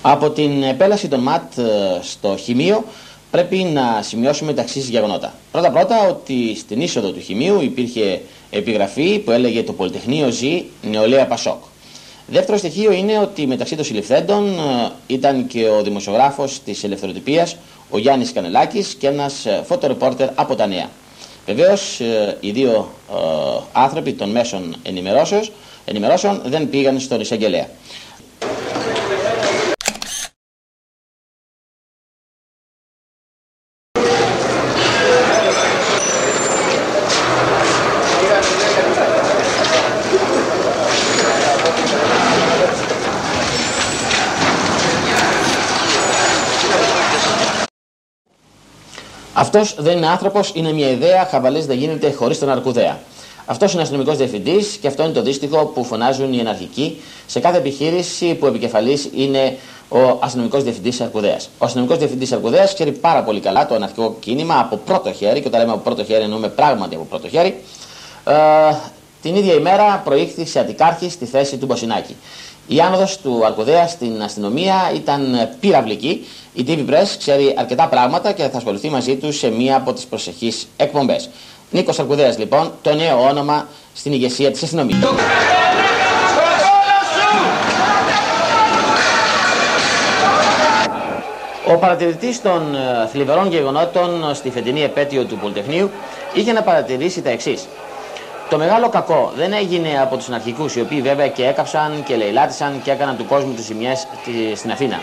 Από την επέλαση των ΜΑΤ στο Χημείο πρέπει να σημειώσουμε τα εξής γεγονότα. Πρώτα ότι στην είσοδο του Χημείου υπήρχε επιγραφή που έλεγε «Το Πολυτεχνείο ζει, νεολαία Πασόκ». Δεύτερο στοιχείο είναι ότι μεταξύ των συλληφθέντων ήταν και ο δημοσιογράφος της Ελευθεροτυπίας, ο Γιάννης Κανελάκης, και ένας φωτορεπόρτερ από τα Νέα. Βεβαίως οι δύο άνθρωποι των μέσων ενημερώσεων δεν πήγαν στον εισαγγελέα. Αυτός δεν είναι άνθρωπος, είναι μια ιδέα, χαβαλές δεν γίνεται χωρίς τον Αρκουδέα. Αυτός είναι αστυνομικός διευθυντής και αυτό είναι το δύστιχο που φωνάζουν οι εναρχικοί σε κάθε επιχείρηση που επικεφαλής είναι ο αστυνομικός διευθυντής Αρκουδέας. Ο αστυνομικός διευθυντής Αρκουδέας ξέρει πάρα πολύ καλά το αναρχικό κίνημα από πρώτο χέρι, και όταν λέμε από πρώτο χέρι εννοούμε πράγματι από πρώτο χέρι. Την ίδια ημέρα προήχθη σε αντικάρχη στη θέση του Μποσινάκη. Η άνοδος του Αρκουδέα στην αστυνομία ήταν πυραυλική. Η TV Press ξέρει αρκετά πράγματα και θα ασχοληθεί μαζί του σε μία από τις προσεχείς εκπομπές. Νίκος Αρκουδέας, λοιπόν, το νέο όνομα στην ηγεσία της αστυνομίας. Ο παρατηρητής των θλιβερών γεγονότων στη φετινή επέτειο του Πολυτεχνείου είχε να παρατηρήσει τα εξής. Το μεγάλο κακό δεν έγινε από τους αναρχικούς, οι οποίοι βέβαια και έκαψαν και λαιλάτισαν και έκαναν του κόσμου τους ζημιές στην Αθήνα.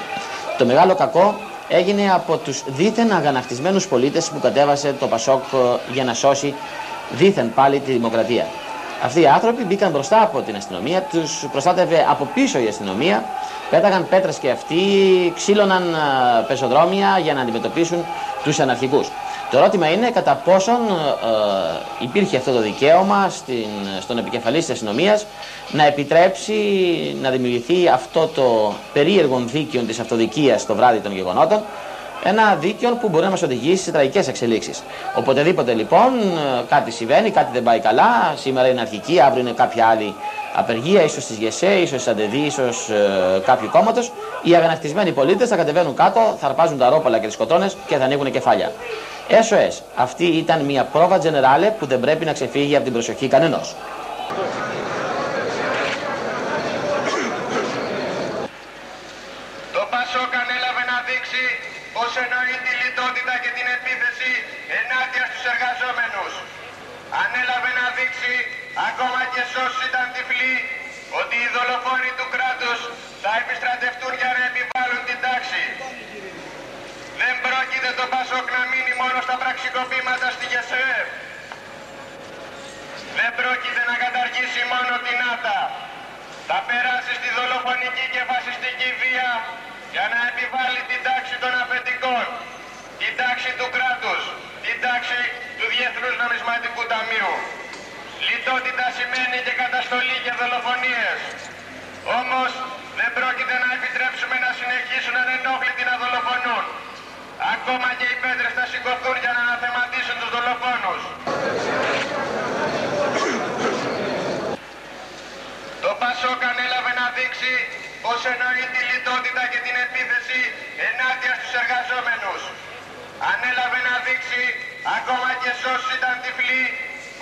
Το μεγάλο κακό έγινε από τους δίθεν αγανακτισμένους πολίτες που κατέβασε το Πασόκ για να σώσει δίθεν πάλι τη δημοκρατία. Αυτοί οι άνθρωποι μπήκαν μπροστά από την αστυνομία, τους προστάτευε από πίσω η αστυνομία, πέταγαν πέτρες και αυτοί, ξύλωναν πεζοδρόμια για να αντιμετωπίσουν τους αναρχικούς. Το ερώτημα είναι κατά πόσον υπήρχε αυτό το δικαίωμα στον επικεφαλής της αστυνομίας να επιτρέψει να δημιουργηθεί αυτό το περίεργο δίκαιο της αυτοδικίας το βράδυ των γεγονότων, ένα δίκαιο που μπορεί να μας οδηγήσει σε τραγικές εξελίξεις. Οποτεδήποτε λοιπόν κάτι συμβαίνει, κάτι δεν πάει καλά, σήμερα είναι αρχική, αύριο είναι κάποια άλλη απεργία, ίσως της ΓΕΣΕ, ίσως της ΑΝΤΕΔΗ, ίσως κάποιου κόμματος, οι αγανακτισμένοι πολίτες θα κατεβαίνουν κάτω, θα αρπάζουν τα ρόπαλα και τις κοτρώνες και θα ανοίγουν κεφάλια. SOS. Αυτή ήταν μια πρόβα τζενεράλε που δεν πρέπει να ξεφύγει από την προσοχή κανενός. Το Πασόκ ανέλαβε να δείξει πως εννοεί τη λιτότητα και την επίθεση ενάντια στους εργαζόμενους. Ανέλαβε να δείξει, ακόμα και σ' όσους ήταν τυφλοί, ότι οι δολοφόνοι του κράτους θα επιστρατευτούν για να επιβάλλουν την τάξη. Δεν πρόκειται το Πασόκ να μείνει μόνο στα πραξικοπήματα στη ΓΕΣΕ. Δεν πρόκειται να καταργήσει μόνο την ΆΤΑ. Θα περάσει στη δολοφονική και φασιστική βία για να επιβάλλει την τάξη των αφεντικών, την τάξη του κράτους, την τάξη του Διεθνούς Νομισματικού Ταμείου. Λιτότητα σημαίνει και καταστολή και δολοφονίες. Όμως δεν πρόκειται να επιτρέψουμε να συνεχίσουν ανενόχλητοι να δολοφονούν. Ακόμα και οι πέτρες θα σηκωθούν για να αναθεματίσουν τους δολοφόνους. Το Πασόκ ανέλαβε να δείξει πως εννοεί τη λιτότητα και την επίθεση ενάντια στους εργαζόμενους. Ανέλαβε να δείξει, ακόμα και σ' όσους ήταν τυφλοί,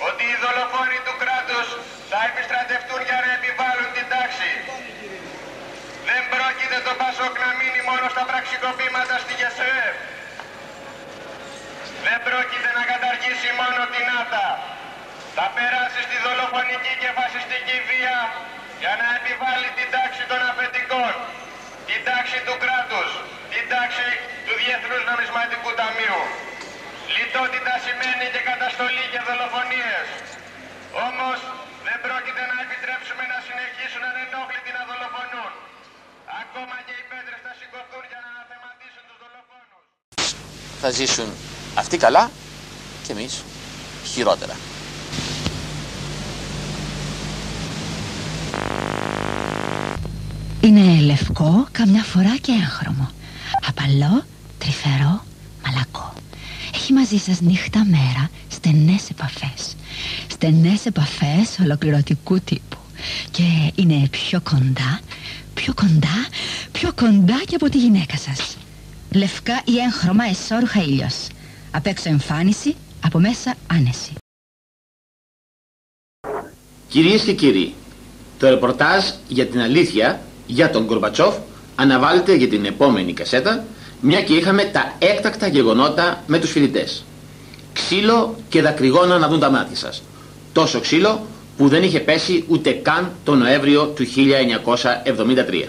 ότι οι δολοφόνοι του κράτους θα επιστρατευτούν για να επιβάλλουν την τάξη. Δεν πρόκειται το Πασόκ να μείνει μόνο στα πραξικοπήματα στη ΓΕΣΕ. Δεν πρόκειται να καταργήσει μόνο την ΆΤΑ. Θα περάσει στη δολοφονική και φασιστική βία για να επιβάλλει την τάξη των αφεντικών, την τάξη του κράτους, την τάξη του Διεθνούς Νομισματικού Ταμείου. Λιτότητα σημαίνει και καταστολή και δολοφονίες. Όμως δεν πρόκειται να επιτρέψουμε να συνεχίσουν ανενόχλητοι να δολοφονούν. Ακόμα και οι πέτρες θα σηκωθούν για να αναθεματίσουν τους δολοφόνους. Θα ζήσουν αυτοί καλά και εμείς χειρότερα. Είναι λευκό, καμιά φορά και έγχρωμο. Απαλό, τρυφερό, μαλακό. Έχει μαζί σας νύχτα μέρα στενές επαφές. Στενές επαφές ολοκληρωτικού τύπου. Και είναι πιο κοντά, πιο κοντά και από τη γυναίκα σας. Λευκά ή έγχρωμα εσώρουχα ήλιος. Απ' έξω εμφάνιση, από μέσα άνεση. Κυρίες και κύριοι, το ρεπορτάζ για την αλήθεια για τον Γκορμπατσόφ αναβάλλεται για την επόμενη κασέτα, μια και είχαμε τα έκτακτα γεγονότα με τους φοιτητές. Ξύλο και δακρυγόνα να δουν τα μάτια σας. Τόσο ξύλο που δεν είχε πέσει ούτε καν τον Νοέμβριο του 1973.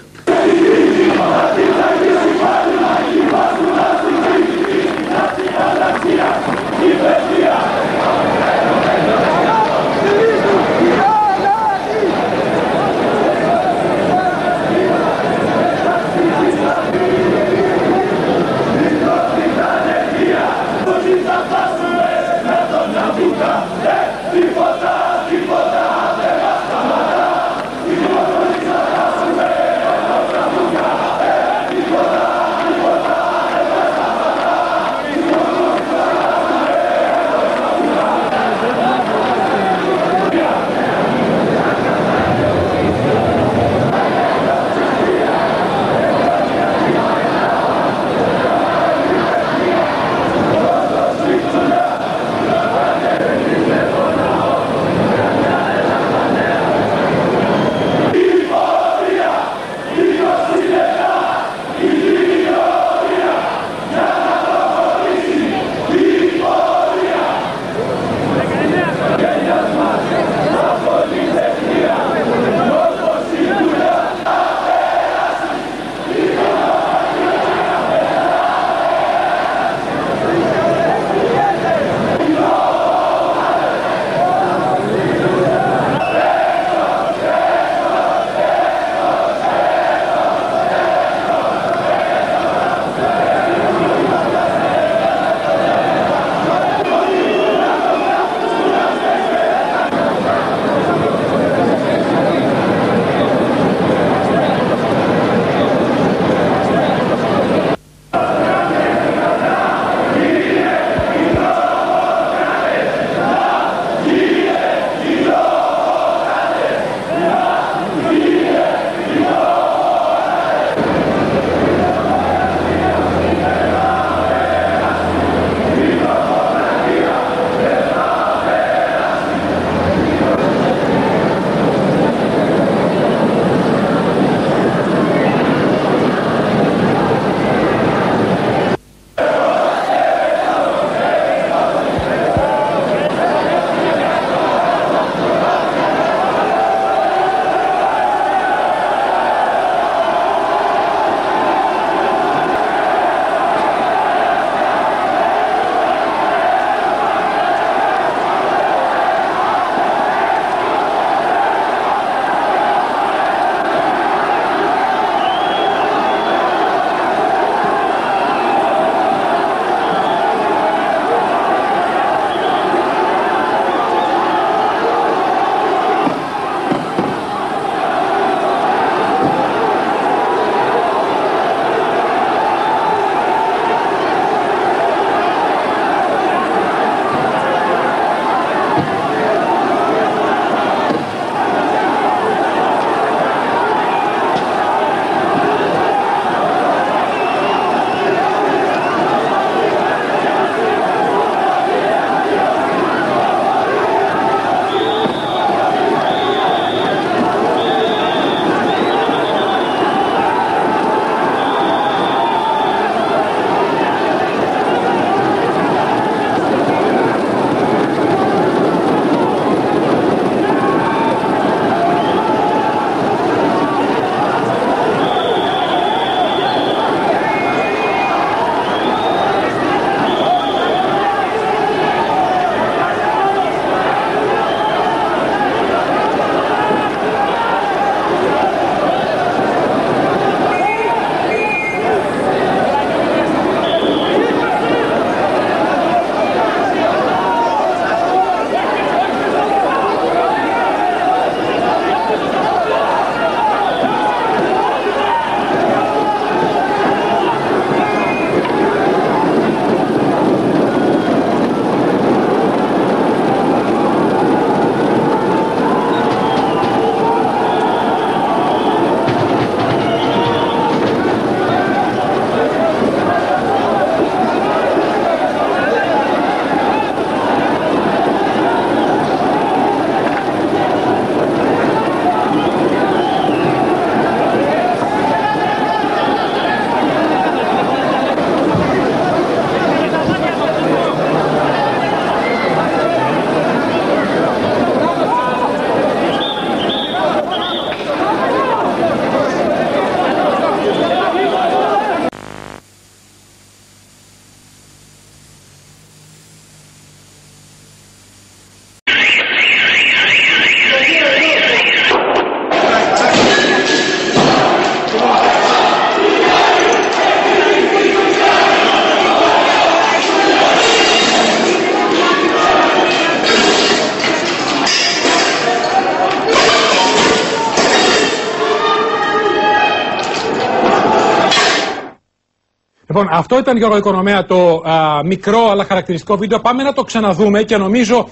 Λοιπόν, αυτό ήταν, Γιώργο Οικονομέα, το μικρό αλλά χαρακτηριστικό βίντεο. Πάμε να το ξαναδούμε και νομίζω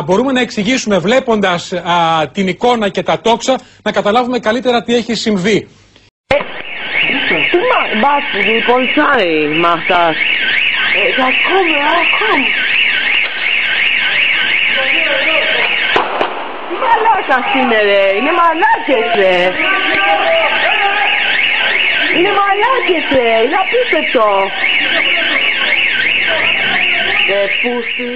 μπορούμε να εξηγήσουμε, βλέποντας την εικόνα και τα τόξα, να καταλάβουμε καλύτερα τι έχει συμβεί. Die Polizei macht das. Ja, komm, ja, komm. Τι μαλάκας είναι, ρε. Είναι μαλάκες, ρε. Είναι μαλάκες, ρε. Είναι απίστευτο. Πούστη.